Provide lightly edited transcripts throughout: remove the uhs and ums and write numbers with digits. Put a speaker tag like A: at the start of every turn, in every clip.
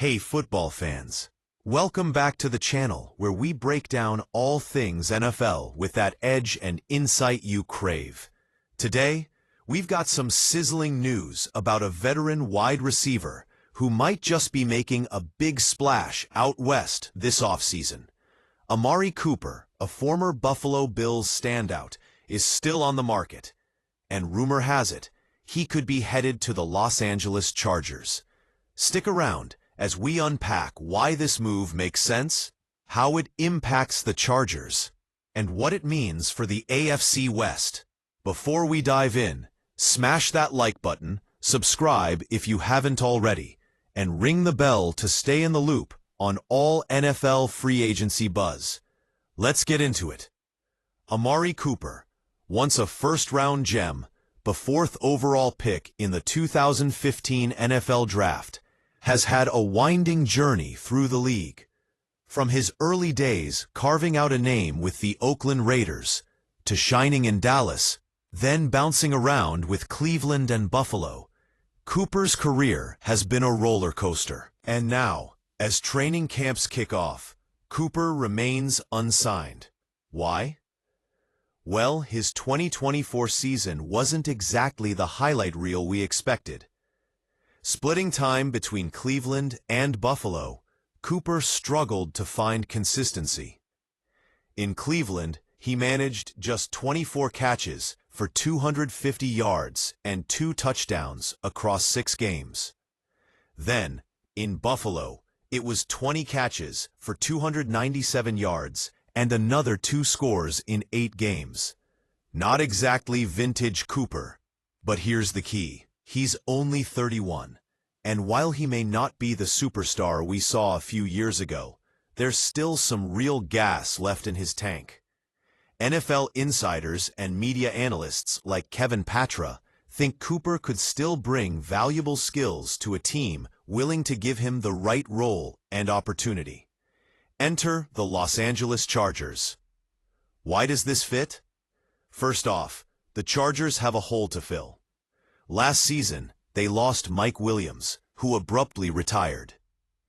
A: Hey football fans, welcome back to the channel where we break down all things NFL with that edge and insight you crave. Today, we've got some sizzling news about a veteran wide receiver who might just be making a big splash out west this offseason. Amari Cooper, a former Buffalo Bills standout, is still on the market, and rumor has it, he could be headed to the Los Angeles Chargers. Stick around as we unpack why this move makes sense, how it impacts the Chargers, and what it means for the AFC West. Before we dive in, smash that like button, subscribe if you haven't already, and ring the bell to stay in the loop on all NFL free agency buzz. Let's get into it. Amari Cooper, once a first-round gem, the fourth overall pick in the 2015 NFL Draft, has had a winding journey through the league. From his early days carving out a name with the Oakland Raiders, to shining in Dallas, then bouncing around with Cleveland and Buffalo, Cooper's career has been a roller coaster. And now, as training camps kick off, Cooper remains unsigned. Why? Well, his 2024 season wasn't exactly the highlight reel we expected. Splitting time between Cleveland and Buffalo, Cooper struggled to find consistency. In Cleveland, he managed just 24 catches for 250 yards and 2 touchdowns across 6 games. Then, in Buffalo, it was 20 catches for 297 yards and another 2 scores in 8 games. Not exactly vintage Cooper, but here's the key. He's only 31, and while he may not be the superstar we saw a few years ago, there's still some real gas left in his tank. NFL insiders and media analysts like Kevin Patra think Cooper could still bring valuable skills to a team willing to give him the right role and opportunity. Enter the Los Angeles Chargers. Why does this fit? First off, the Chargers have a hole to fill. Last season, they lost Mike Williams, who abruptly retired,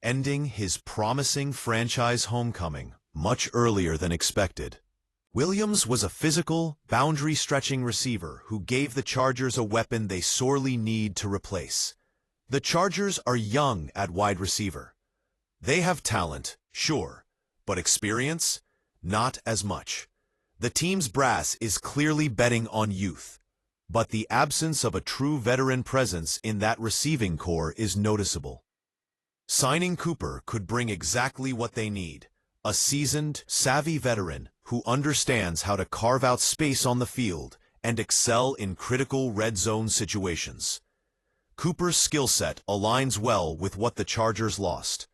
A: ending his promising franchise homecoming much earlier than expected. Williams was a physical, boundary-stretching receiver who gave the Chargers a weapon they sorely need to replace. The Chargers are young at wide receiver. They have talent, sure, but experience? Not as much. The team's brass is clearly betting on youth, but the absence of a true veteran presence in that receiving core is noticeable. Signing Cooper could bring exactly what they need, a seasoned, savvy veteran who understands how to carve out space on the field and excel in critical red zone situations. Cooper's skill set aligns well with what the Chargers lost.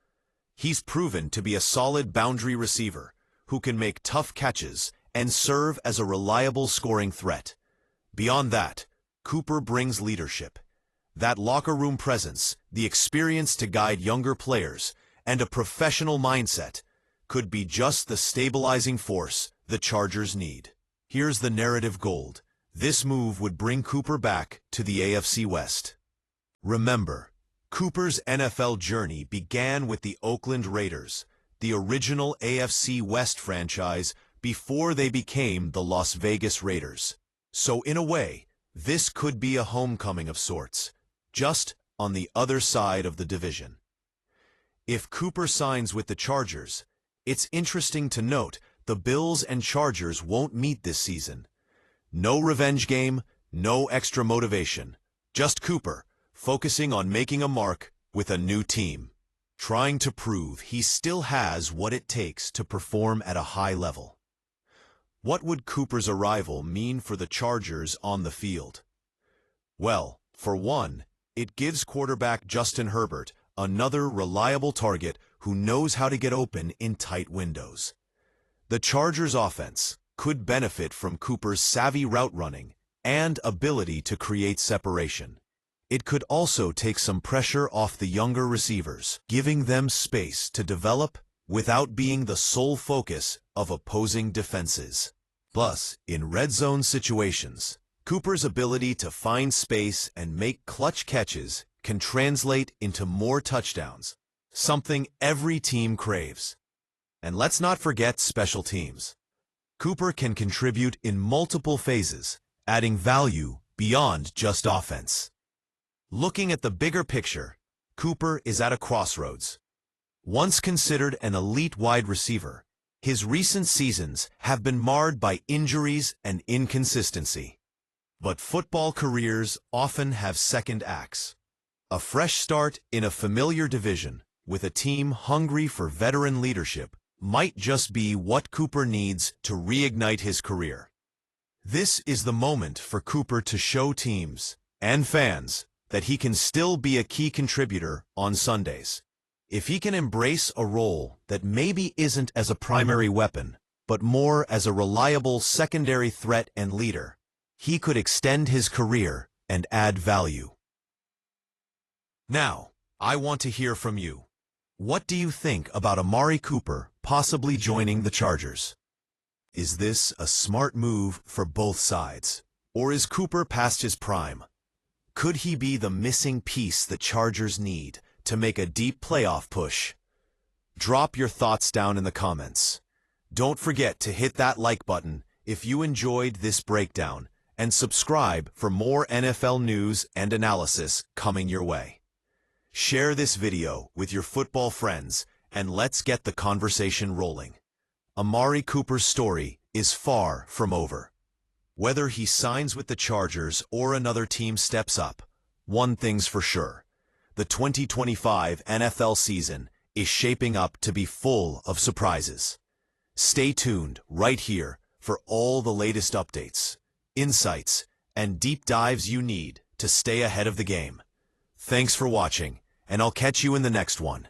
A: He's proven to be a solid boundary receiver who can make tough catches and serve as a reliable scoring threat. Beyond that, Cooper brings leadership. That locker room presence, the experience to guide younger players, and a professional mindset could be just the stabilizing force the Chargers need. Here's the narrative gold. This move would bring Cooper back to the AFC West. Remember, Cooper's NFL journey began with the Oakland Raiders, the original AFC West franchise before they became the Las Vegas Raiders. So in a way, this could be a homecoming of sorts, just on the other side of the division. If Cooper signs with the Chargers, it's interesting to note the Bills and Chargers won't meet this season. No revenge game, no extra motivation. Just Cooper, focusing on making a mark with a new team, trying to prove he still has what it takes to perform at a high level. What would Cooper's arrival mean for the Chargers on the field? Well, for one, it gives quarterback Justin Herbert another reliable target who knows how to get open in tight windows. The Chargers' offense could benefit from Cooper's savvy route running and ability to create separation. It could also take some pressure off the younger receivers, giving them space to develop without being the sole focus of opposing defenses. Plus, in red zone situations, Cooper's ability to find space and make clutch catches can translate into more touchdowns. something every team craves. And let's not forget special teams. Cooper can contribute in multiple phases, adding value beyond just offense. Looking at the bigger picture, Cooper is at a crossroads. Once considered an elite wide receiver, his recent seasons have been marred by injuries and inconsistency. But football careers often have second acts. A fresh start in a familiar division with a team hungry for veteran leadership might just be what Cooper needs to reignite his career. This is the moment for Cooper to show teams and fans that he can still be a key contributor on Sundays. If he can embrace a role that maybe isn't as a primary weapon, but more as a reliable secondary threat and leader, he could extend his career and add value. Now, I want to hear from you. What do you think about Amari Cooper possibly joining the Chargers? Is this a smart move for both sides? Or is Cooper past his prime? Could he be the missing piece the Chargers need to make a deep playoff push? Drop your thoughts down in the comments. Don't forget to hit that like button if you enjoyed this breakdown, and subscribe for more NFL news and analysis coming your way. Share this video with your football friends, and let's get the conversation rolling. Amari Cooper's story is far from over. Whether he signs with the Chargers or another team steps up, one thing's for sure. The 2025 NFL season is shaping up to be full of surprises. Stay tuned right here for all the latest updates, insights, and deep dives you need to stay ahead of the game. Thanks for watching, and I'll catch you in the next one.